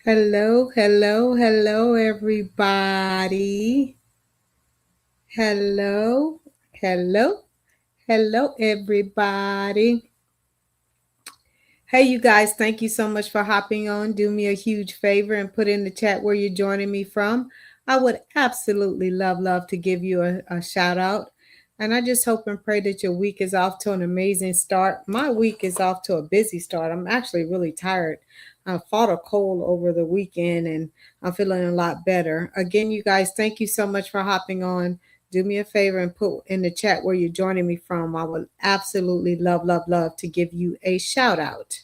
Hello, hello, hello, everybody. Hello, hello, hello, everybody. Hey, you guys, thank you so much for hopping on. Do me a huge favor and put in the chat where you're joining me from. I would absolutely love to give you a shout out. And I just hope and pray that your week is off to an amazing start. My week is off to a busy start. I'm actually really tired. I fought a cold over the weekend and I'm feeling a lot better. Again, you guys, thank you so much for hopping on. Do me a favor and put in the chat where you're joining me from. I would absolutely love to give you a shout out.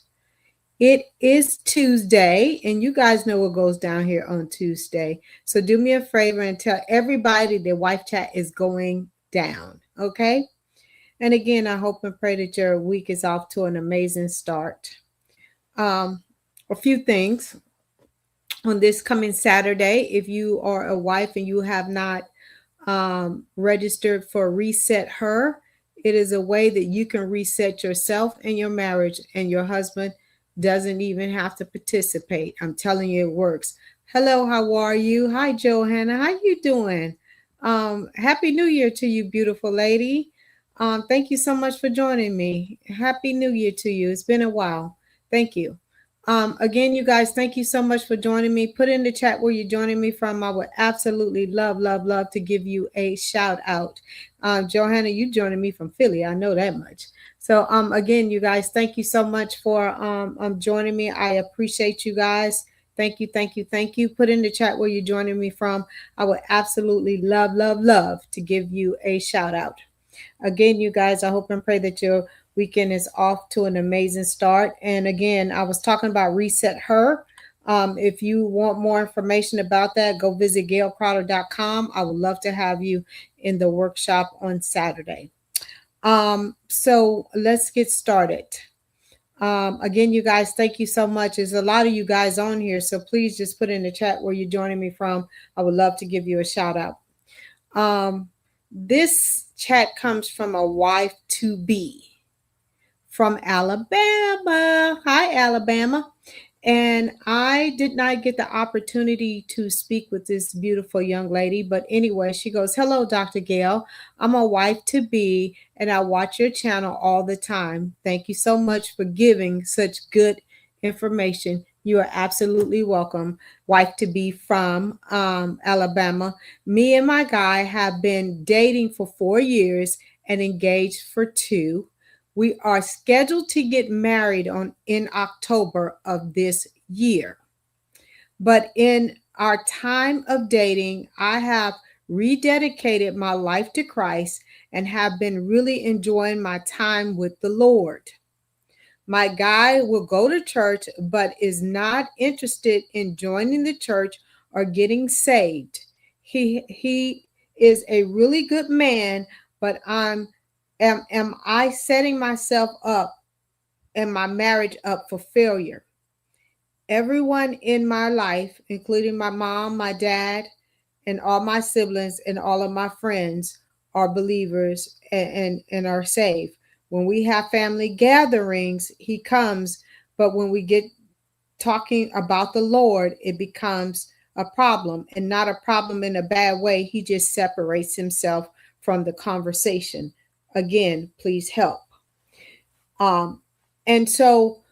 It is Tuesday, and you guys know what goes down here on Tuesday. So do me a favor and tell everybody that Wife Chat is going down, okay? And again, I hope and pray that your week is off to an amazing start. A few things on this coming Saturday. If you are a wife and you have not registered for Reset Her, it is a way that you can reset yourself and your marriage, and your husband doesn't even have to participate. I'm telling you, it works. Hello, how are you? Hi, Johanna. How you doing? Happy New Year to you, beautiful lady. Thank you so much for joining me. Happy New Year to you. It's been a while. Thank you. Again, you guys, thank you so much for joining me. Put in the chat where you're joining me from. I would absolutely love to give you a shout out. Johanna, you joining me from Philly. I know that much. So, again, you guys, thank you so much for joining me. I appreciate you guys. Thank you. Put in the chat where you're joining me from. I would absolutely love to give you a shout out. Again, you guys, I hope and pray that your weekend is off to an amazing start. And again, I was talking about Reset Her. If you want more information about that, go visit gailcrowder.com. I would love to have you in the workshop on Saturday. So let's get started. Again, you guys, thank you so much. There's a lot of you guys on here, so please just put in the chat where you're joining me from. I would love to give you a shout out. This chat comes from a wife to be from Alabama. Hi, Alabama. And I did not get the opportunity to speak with this beautiful young lady. But anyway, she goes, "Hello, Dr. Gail. I'm a wife to be, and I watch your channel all the time. Thank you so much for giving such good information. You are absolutely welcome." Wife to be from Alabama. Me and my guy have been dating for 4 years and engaged for 2. We are scheduled to get married in October of this year. But in our time of dating, I have rededicated my life to Christ and have been really enjoying my time with the Lord. My guy will go to church but is not interested in joining the church or getting saved. He is a really good man, but am I setting myself up and my marriage up for failure? Everyone in my life, including my mom, my dad, and all my siblings and all of my friends, are believers and are saved. When we have family gatherings, he comes, but when we get talking about the Lord, it becomes a problem, and not a problem in a bad way. He just separates himself from the conversation. Again, please help. And so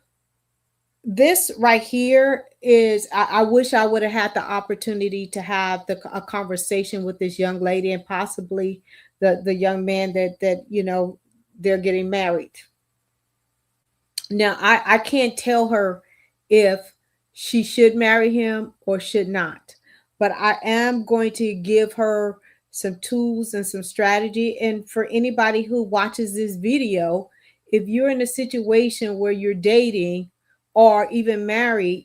this right here is, I wish I would have had the opportunity to have a conversation with this young lady and possibly the young man that they're getting married. Now I can't tell her if she should marry him or should not, but I am going to give her some tools and some strategy. And for anybody who watches this video, if you're in a situation where you're dating or even married,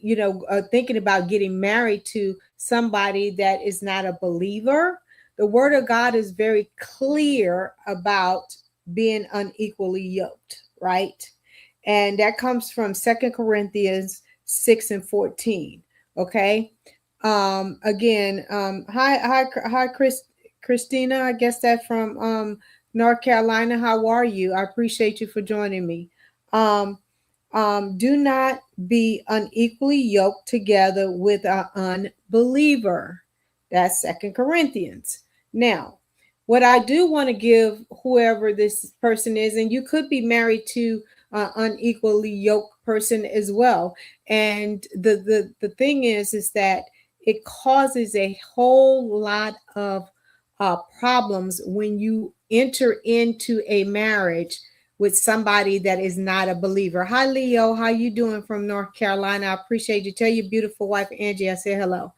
thinking about getting married to somebody that is not a believer, the word of God is very clear about being unequally yoked, right? And that comes from 2 Corinthians 6:14. Okay. Again, hi, Christina. I guess that from North Carolina. How are you? I appreciate you for joining me. Do not be unequally yoked together with an unbeliever. That's Second Corinthians. Now, what I do want to give whoever this person is, and you could be married to an unequally yoked person as well. And the thing is that it causes a whole lot of problems when you enter into a marriage with somebody that is not a believer. Hi, Leo. How you doing from North Carolina? I appreciate you. Tell your beautiful wife, Angie, I say hello.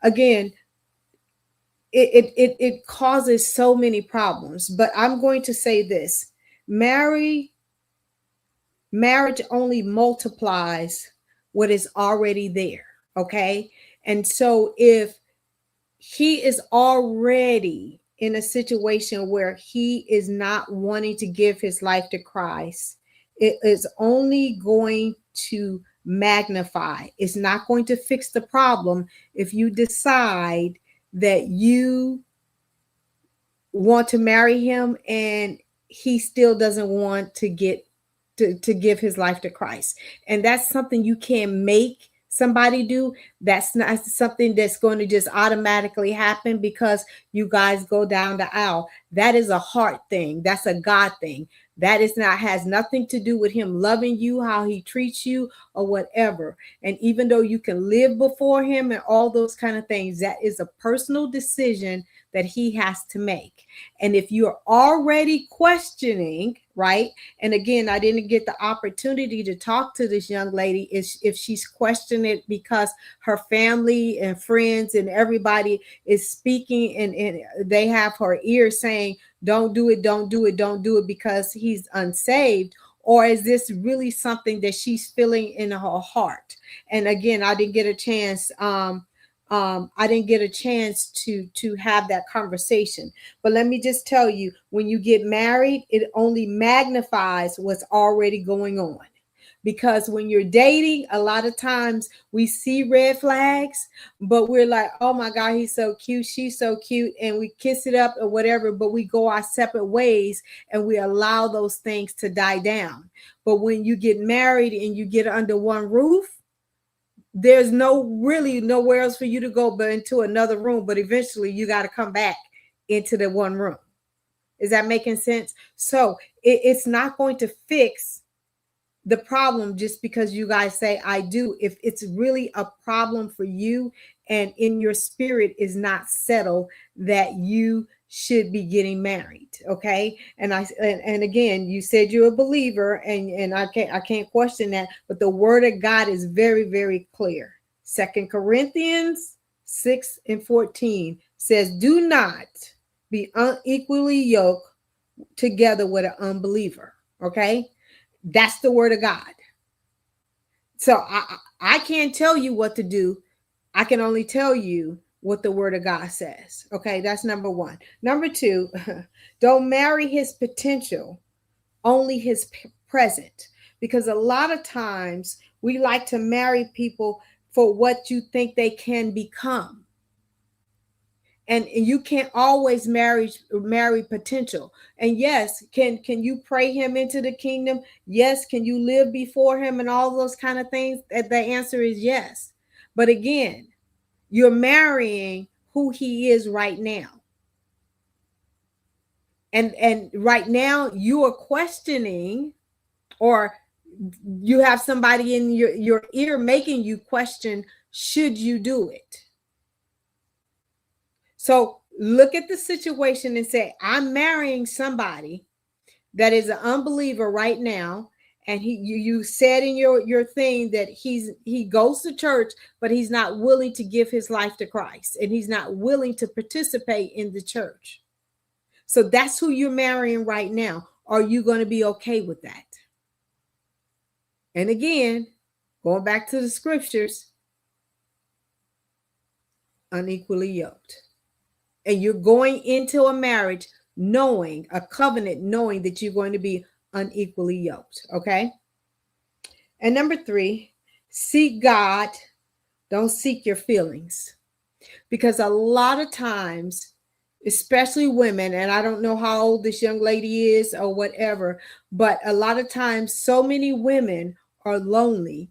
Again, it causes so many problems. But I'm going to say this: marriage only multiplies what is already there. Okay, and so if he is already in a situation where he is not wanting to give his life to Christ, it is only going to magnify. It's not going to fix the problem if you decide that you want to marry him and he still doesn't want to give his life to Christ. And that's something you can't make somebody do. That's not something that's going to just automatically happen because you guys go down the aisle. That is a heart thing. That's a God thing. That is not has nothing to do with him loving you, how he treats you, or whatever. And even though you can live before him and all those kind of things, that is a personal decision that he has to make. And if you're already questioning, right? And again, I didn't get the opportunity to talk to this young lady if she's questioning it because her family and friends and everybody is speaking and they have her ear saying, don't do it, don't do it, don't do it because he's unsaved. Or is this really something that she's feeling in her heart? And again, I didn't get a chance. I didn't get a chance to have that conversation. But let me just tell you, when you get married, it only magnifies what's already going on. Because when you're dating, a lot of times we see red flags, but we're like, oh my God, he's so cute, she's so cute, and we kiss it up or whatever, but we go our separate ways and we allow those things to die down. But when you get married and you get under one roof, there's really nowhere else for you to go but into another room. But eventually you got to come back into the one room. Is that making sense? So it's not going to fix the problem just because you guys say I do. If it's really a problem for you and in your spirit is not settled that you should be getting married, okay? And again, you said you're a believer, and I can't question that, but the word of God is very, very clear. 2 Corinthians 6:14 says, do not be unequally yoked together with an unbeliever, okay? That's the word of God. So I can't tell you what to do. I can only tell you what the word of God says. Okay, that's number one. Number two, don't marry his potential, only his present. Because a lot of times we like to marry people for what you think they can become. And you can't always marry potential. And yes, can you pray him into the kingdom? Yes. Can you live before him and all those kind of things? The answer is yes. But again, you're marrying who he is right now. And right now you are questioning, or you have somebody in your ear making you question, should you do it? So look at the situation and say, I'm marrying somebody that is an unbeliever right now. And you said in your thing that he goes to church, but he's not willing to give his life to Christ, and he's not willing to participate in the church. So that's who you're marrying right now. Are you going to be okay with that? And again, going back to the scriptures, unequally yoked. And you're going into a marriage knowing, a covenant, knowing that you're going to be unequally yoked. Okay. And number three, seek God. Don't seek your feelings. Because a lot of times especially women, and I don't know how old this young lady is or whatever, but a lot of times so many women are lonely.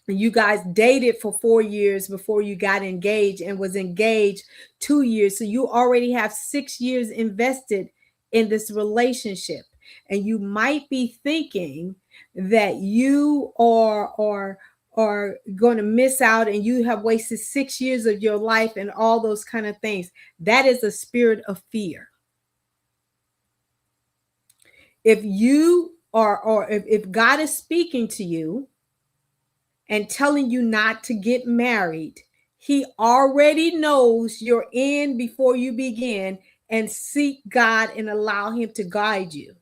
You guys dated for 4 years before you got engaged and was engaged 2 years. So you already have 6 years invested in this relationship. And you might be thinking that you are going to miss out and you have wasted 6 years of your life and all those kind of things. That is a spirit of fear. If you are, or if God is speaking to you and telling you not to get married, he already knows your end before you begin, and seek God and allow him to guide you.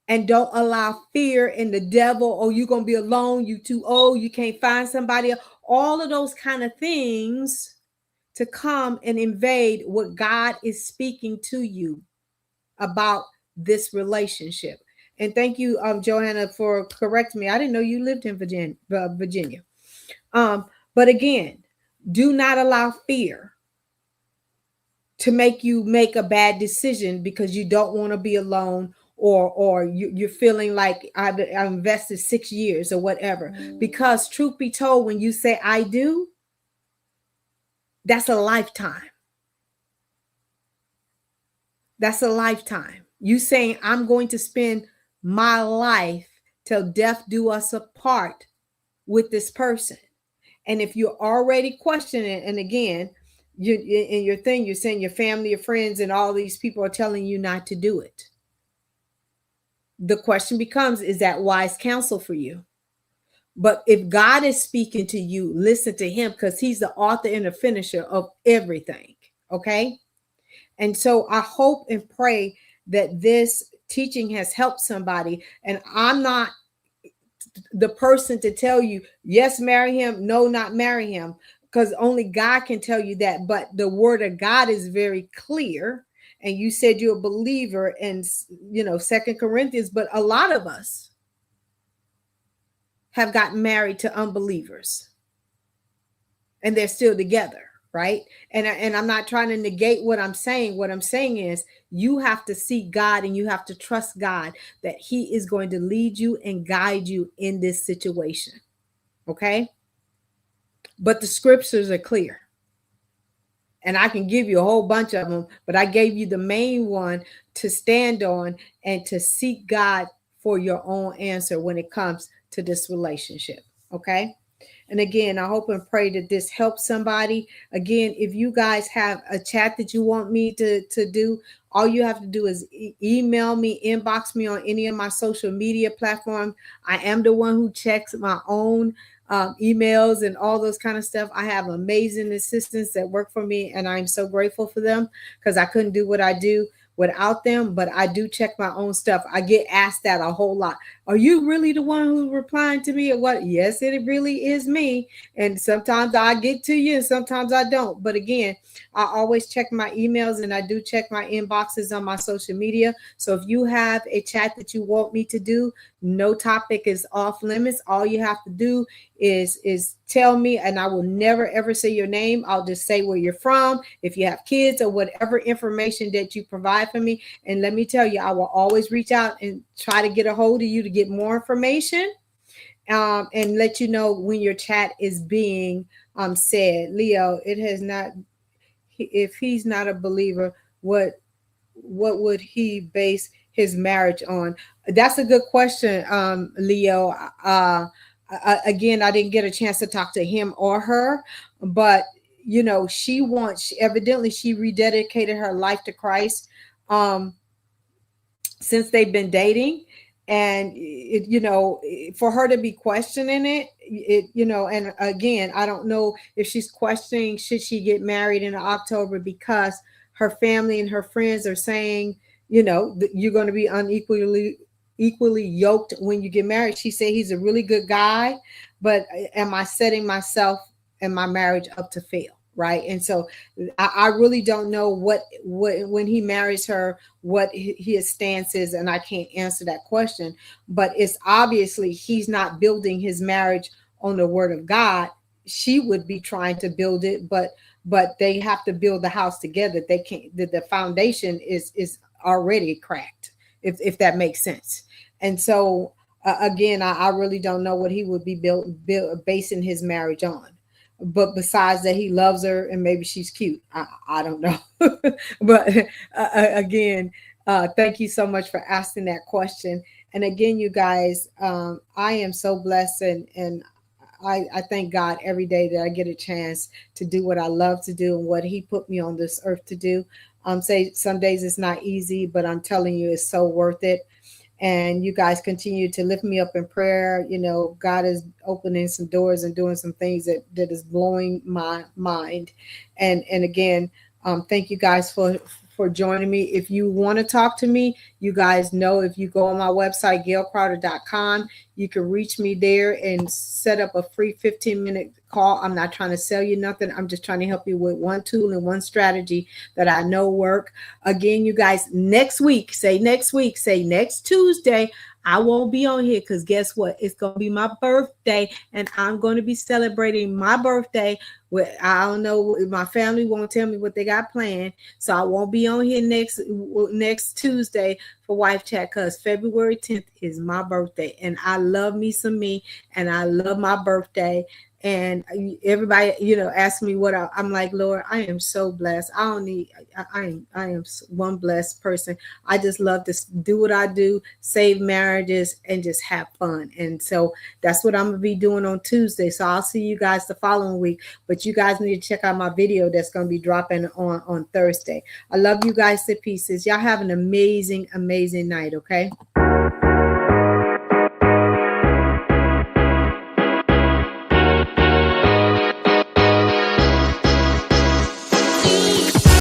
And don't allow fear and the devil, oh, you're going to be alone, you too old, you can't find somebody else, all of those kind of things to come and invade what God is speaking to you about this relationship. And thank you, Johanna, for correcting me. I didn't know you lived in Virginia. But again, do not allow fear to make you make a bad decision because you don't want to be alone, or you're feeling like I've invested 6 years or whatever. Because truth be told, when you say I do, that's a lifetime. That's a lifetime. You saying I'm going to spend my life till death do us apart with this person. And if you're already questioning, and again, you in your thing, you're saying your family, your friends, and all these people are telling you not to do it. The question becomes, is that wise counsel for you? But if God is speaking to you, listen to him, because he's the author and the finisher of everything. Okay. And so I hope and pray that this teaching has helped somebody. And I'm not the person to tell you, yes, marry him, no, not marry him, because only God can tell you that. But the word of God is very clear. And you said you're a believer in, Second Corinthians, but a lot of us have gotten married to unbelievers and they're still together, right? And I'm not trying to negate what I'm saying. What I'm saying is you have to seek God and you have to trust God that he is going to lead you and guide you in this situation. Okay? But the scriptures are clear. And I can give you a whole bunch of them, but I gave you the main one to stand on and to seek God for your own answer when it comes to this relationship. Okay? And again, I hope and pray that this helps somebody. Again, if you guys have a chat that you want me to do, all you have to do is email me, inbox me on any of my social media platforms. I am the one who checks my own emails and all those kind of stuff. I have amazing assistants that work for me, and I'm so grateful for them because I couldn't do what I do without them. But I do check my own stuff. I get asked that a whole lot. Are you really the one who's replying to me or what? Yes, it really is me. And sometimes I get to you and sometimes I don't. But again, I always check my emails and I do check my inboxes on my social media. So if you have a chat that you want me to do, no topic is off limits. All you have to do is tell me, and I will never ever say your name. I'll just say where you're from, if you have kids or whatever information that you provide for me. And let me tell you, I will always reach out and try to get a hold of you to get more information, and let you know when your chat is being said. Leo, it has not. If he's not a believer, what would he base his marriage on? That's a good question, Leo. Again, I didn't get a chance to talk to him or her, but evidently she rededicated her life to Christ since they've been dating. And for her to be questioning and again, I don't know if she's questioning should she get married in October because her family and her friends are saying you're going to be equally yoked when you get married. She said he's a really good guy, but am I setting myself and my marriage up to fail? Right. And so I really don't know what when he marries her, what his stance is. And I can't answer that question, but it's obviously he's not building his marriage on the word of God. she would be trying to build it, but they have to build the house together. They can't, the foundation is already cracked, if that makes sense. And so again, I really don't know what he would be basing his marriage on. But besides that, he loves her and maybe she's cute. I don't know. But again, thank you so much for asking that question. And again, you guys, I am so blessed, and I thank God every day that I get a chance to do what I love to do and what He put me on this earth to do. Say some days it's not easy, but I'm telling you, it's so worth it. And you guys continue to lift me up in prayer. You know, God is opening some doors and doing some things that is blowing my mind. And again, thank you guys for joining me. If you want to talk to me, you guys know, if you go on my website, gailcrowder.com, you can reach me there and set up a free 15-minute call. I'm not trying to sell you nothing. I'm just trying to help you with one tool and one strategy that I know work. Again, you guys, next week, say next Tuesday, I won't be on here because guess what? It's going to be my birthday, and I'm going to be celebrating my birthday. I don't know, my family won't tell me what they got planned, so I won't be on here next Tuesday for Wife Chat, because February 10th is my birthday, and I love me some me, and I love my birthday. And everybody, ask me what I'm like. Lord, I am so blessed. I don't need. I am one blessed person. I just love to do what I do, save marriages, and just have fun. And so that's what I'm gonna be doing on Tuesday. So I'll see you guys the following week. But you guys need to check out my video that's gonna be dropping on Thursday. I love you guys to pieces. Y'all have an amazing, amazing night. Okay.